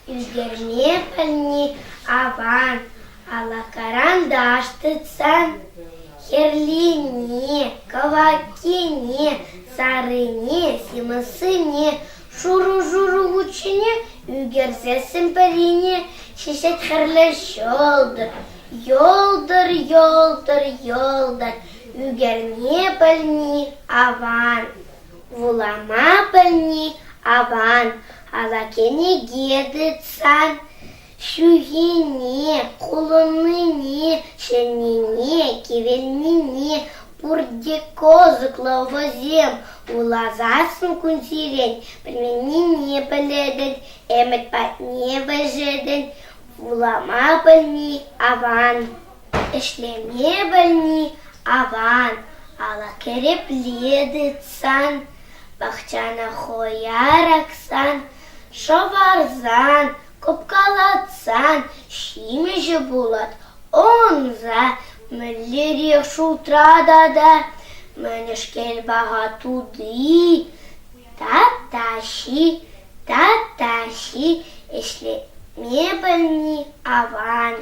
Ügerme belni avan, ala карандаш тыцан. Херлине, кавакине, сарыне, симысыне, шуру-журу учине, үгерсесін пәрине, шешет хірлі жолдыр. Йолдыр, йолдыр, йолдыр, үгерме пәлни аван. Вулама пәлни аван, алакене гедыцан. Шугине, кулыныне, шенине, кивельнине, пурде козык ловозем, улазасын күнсирен, пельменине пеледен, эмет патне вежеден, улама пельни аван, эшлеме пельни аван, ала керепледыцан, бахчана хояраксан, шоварзан, Копкалатсан, шимеше булат, онза, меллерек шутрадада, менешкел бага туды, таташи, эшле мебельни аван.